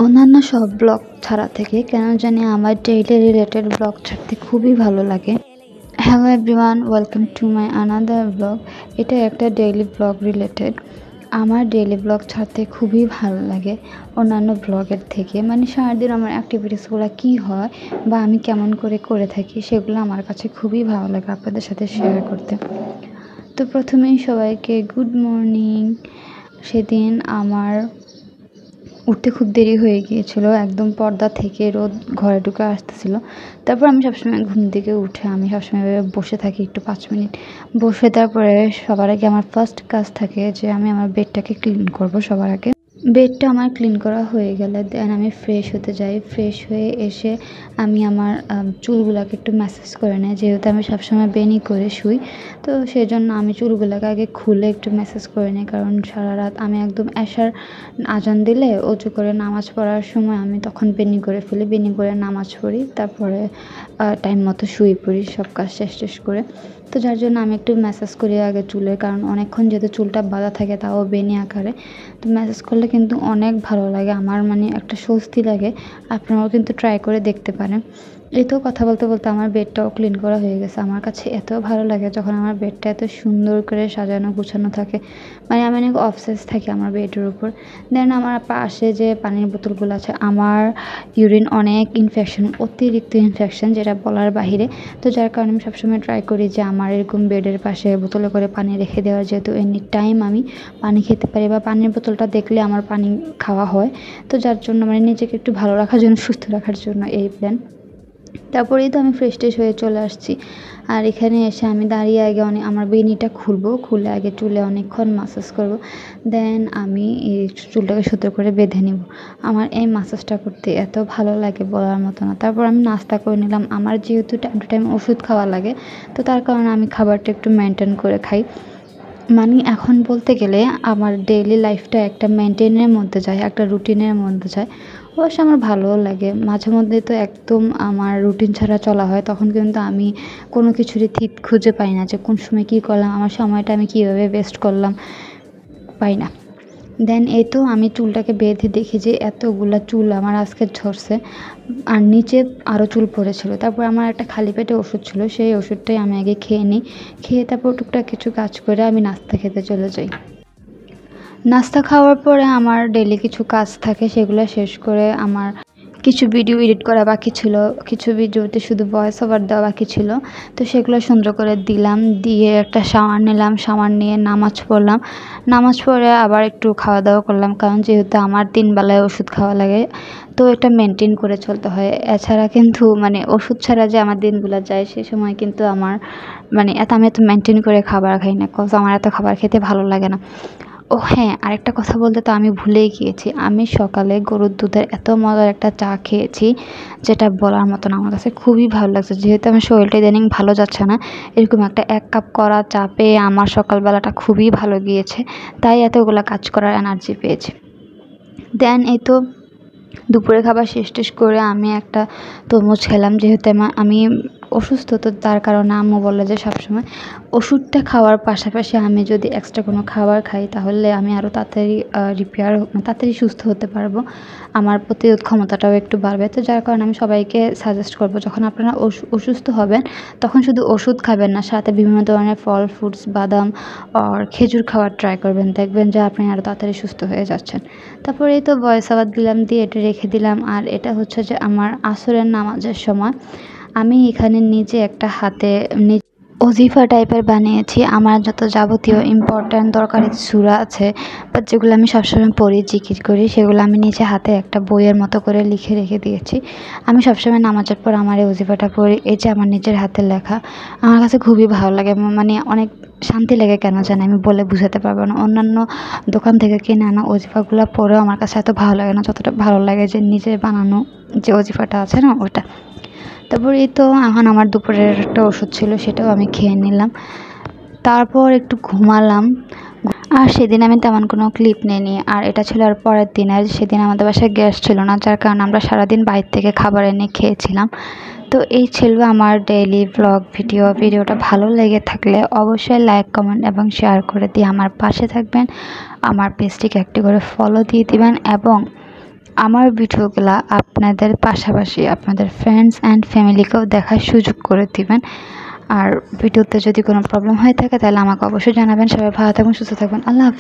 অন্যান্য সব ব্লগ ছাড়া থেকে কেন জানি আমার ডেইলি রিলেটেড ব্লগ ছাড়তে খুবই ভালো লাগে। Hello everyone, welcome to my another blog. এটা একটা ডেইলি ব্লগ রিলেটেড। আমার ডেইলি ব্লগ ছাড়তে খুবই ভালো লাগে অন্যান্য ব্লগের থেকে। মানে সারাদিন আমার অ্যাক্টিভিটিসগুলো কী হয় বা আমি কেমন করে থাকি সেগুলো আমার কাছে খুবই ভালো লাগে আপনাদের সাথে শেয়ার করতে। তো প্রথমেই সবাইকে গুড মর্নিং। সেদিন আমার উঠতে খুব দেরি হয়ে গিয়েছিল, একদম পর্দা থেকে রোদ ঘরে ঢুকে আসতেছিল। তারপর আমি সবসময় ঘুম থেকে উঠে আমি সবসময় বসে থাকি একটু 5 মিনিট বসে। তারপরে সবার আগে আমার ফার্স্ট কাজ থাকে যে আমি আমার বেডটাকে ক্লিন করব। সবার আগে বেডটা আমার ক্লিন করা হয়ে গেলে দেন আমি ফ্রেশ হতে যাই। ফ্রেশ হয়ে এসে আমি আমার চুলগুলোকে একটু ম্যাসাজ করে নেই, যেহেতু আমি সবসময় বেনি করে শুই। তো সেই জন্য আমি চুলগুলোকে আগে খুলে একটু ম্যাসাজ করে নিই, কারণ সারা রাত আমি একদম এশার আজান দিলে অজু করে নামাজ পড়ার সময় আমি তখন বেনি করে ফেলি, বেনি করে নামাজ পড়ি, তারপরে টাইম মতো শুয়ে পড়ি সব কাজ শেষ করে। তো যার জন্য আমি একটু ম্যাসাজ করি আগে চুলের, কারণ অনেকক্ষণ যেহেতু চুলটা বাঁধা থাকে তাও বেনি আকারে। তো ম্যাসাজ করলে কিন্তু অনেক ভালো লাগে আমার, মানে একটা স্বস্তি লাগে। আপনারাও কিন্তু ট্রাই করে দেখতে পারেন। এই তো কথা বলতে বলতে আমার বেডটাও ক্লিন করা হয়ে গেছে। আমার কাছে এত ভালো লাগে যখন আমার বেডটা এত সুন্দর করে সাজানো গুছানো থাকে, মানে আমি অনেক অবসেস থাকি আমার বেডের উপর। দেন আমার পাশে যে পানির বোতলগুলো আছে, আমার ইউরিন অনেক ইনফেকশন, অতিরিক্ত ইনফেকশন, যেটা বলার বাহিরে। তো যার কারণে আমি সবসময় ট্রাই করি যে আমার এরকম বেডের পাশে বোতলে করে পানি রেখে দেওয়ার, যেহেতু এনি টাইম আমি পানি খেতে পারি বা পানির বোতলটা দেখলে আমার পানি খাওয়া হয়। তো যার জন্য মানে নিজেকে একটু ভালো রাখার জন্য, সুস্থ রাখার জন্য এই প্ল্যান। তারপরেই তো আমি ফ্রেশ ট্রেশ হয়ে চলে আসছি। আর এখানে এসে আমি দাঁড়িয়ে আগে আমার বেনিটা খুলে আগে চুলে অনেকক্ষণ ম্যাসাজ করব। দেন আমি এই চুলটাকে সুন্দর করে বেঁধে নিব। আমার এই ম্যাসাজটা করতে এত ভালো লাগে বলার মতো না। তারপর আমি নাস্তা করে নিলাম। আমার যেহেতু টাইম টু টাইম ওষুধ খাওয়া লাগে, তো তার কারণে আমি খাবারটা একটু মেনটেন করে খাই। মানে এখন বলতে গেলে আমার ডেইলি লাইফটা একটা মেনটেনের মধ্যে যায়, একটা রুটিনের মধ্যে যায়। অবশ্য আমার ভালোও লাগে। মাঝে মধ্যে তো একদম আমার রুটিন ছাড়া চলা হয়, তখন কিন্তু আমি কোনো কিছুরই ঠিক খুঁজে পাই না যে কোন সময় কী করলাম, আমার সময়টা আমি কীভাবে ওয়েস্ট করলাম, পাই না। দেন এই তো আমি চুলটাকে বেঁধে দেখি যে এতগুলা চুল আমার আজকে ঝরছে, আর নিচে আরও চুল পড়েছিল। তারপর আমার একটা খালি পেটে ওষুধ ছিল, সেই ওষুধটাই আমি আগে খেয়ে নিই। খেয়ে তারপর টুকটাক কিছু কাজ করে আমি নাস্তা খেতে চলে যাই। নাস্তা খাওয়ার পরে আমার ডেইলি কিছু কাজ থাকে, সেগুলো শেষ করে আমার কিছু ভিডিও এডিট করা বাকি ছিল, কিছু ভিডিওতে শুধু ভয়েস ওভার দেওয়া বাকি ছিল। তো সেগুলো সুন্দর করে দিলাম, দিয়ে একটা শাওয়ার নিলাম, শাওয়ার নিয়ে নামাজ পড়লাম। নামাজ পড়ে আবার একটু খাওয়া দাওয়া করলাম, কারণ যেহেতু আমার 3 বেলায় ওষুধ খাওয়া লাগে, তো এটা মেনটেন করে চলতে হয়। এছাড়া কিন্তু মানে ওষুধ ছাড়া যে আমার দিনগুলো যায় সে সময় কিন্তু আমার মানে আমি এত মেনটেন করে খাবার খাই না, কজ আমার এত খাবার খেতে ভালো লাগে না। ও হ্যাঁ, আরেকটা কথা বলতে তো আমি ভুলেই গিয়েছি। আমি সকালে গরুর দুধের এত মজার একটা চা খেয়েছি, যেটা বলার মতো না। আমার কাছে খুবই ভালো লাগছে, যেহেতু আমার শরীরটা ইদানিং ভালো যাচ্ছে না। এরকম একটা 1 কাপ করা চা পেয়ে আমার সকালবেলাটা খুবই ভালো গিয়েছে, তাই এতগুলো কাজ করার এনার্জি পেয়েছি। দেন এই তো দুপুরে খাবার শেষ করে আমি একটা তরমুজ খেলাম, যেহেতু আমি অসুস্থ, তো তার কারণে আম্মু বললো যে সবসময় ওষুধটা খাওয়ার পাশাপাশি আমি যদি এক্সট্রা কোনো খাবার খাই তাহলে আমি আরও তাড়াতাড়ি তাড়াতাড়ি সুস্থ হতে পারবো, আমার প্রতিরোধ ক্ষমতাটাও একটু বাড়বে। তো যার কারণে আমি সবাইকে সাজেস্ট করবো, যখন আপনারা অসুস্থ হবেন তখন শুধু ওষুধ খাবেন না, সাথে বিভিন্ন ধরনের ফল, ফ্রুটস, বাদাম আর খেজুর খাওয়ার ট্রাই করবেন, দেখবেন যে আপনি আরও তাড়াতাড়ি সুস্থ হয়ে যাচ্ছেন। তারপরে এই তো ভয়েস ওভার দিলাম, দিয়ে এটা রেখে দিলাম। আর এটা হচ্ছে যে আমার আসরের নামাজের সময় আমি এখানে নিজে একটা হাতে ওজিফা টাইপের বানিয়েছি। আমার যত যাবতীয় ইম্পর্ট্যান্ট দরকারি সূরা আছে বা যেগুলো আমি সবসময় পড়ি, জিকির করি, সেগুলো আমি নিজে হাতে একটা বইয়ের মতো করে লিখে রেখে দিয়েছি। আমি সবসময় নামাজের পর আমার এই ওজিফাটা পড়ি। এই যে আমার নিজের হাতে লেখা, আমার কাছে খুবই ভালো লাগে, মানে অনেক শান্তি লাগে কেন জানি, আমি বলে বুঝাতে পারবো না। অন্যান্য দোকান থেকে কিনে আনা ওজিফাগুলো পড়েও আমার কাছে এত ভালো লাগে না যতটা ভালো লাগে যে নিজে বানানো যে ওজিফাটা আছে না, ওটা। তারপর এই তো এখন আমার দুপুরের একটা ওষুধ ছিল, সেটাও আমি খেয়ে নিলাম। তারপর একটু ঘুমালাম। আর সেদিন আমি তেমন কোনো ক্লিপ নিইনি। আর এটা ছিল আর পরের দিন, আর সেদিন আমাদের বাসায় গ্যাস ছিল না, যার কারণে আমরা সারাদিন বাইরে থেকে খাবার এনে খেয়েছিলাম। তো এই ছিল আমার ডেইলি ব্লগ ভিডিওটা ভালো লেগে থাকলে অবশ্যই লাইক, কমেন্ট এবং শেয়ার করে দিয়ে আমার পাশে থাকবেন। আমার পেজটিকে একটি করে ফলো দিয়ে দিবেন এবং আমার ভিডিওগুলো আপনাদের পাশাপাশি আপনাদের ফ্রেন্ডস অ্যান্ড ফ্যামিলিকেও দেখার সুযোগ করে দিবেন। আর ভিডিওতে যদি কোনো প্রবলেম হয়ে থাকে তাহলে আমাকে অবশ্যই জানাবেন। সবাই ভালো থাকবেন, সুস্থ থাকবেন। আল্লাহ হাফেজ।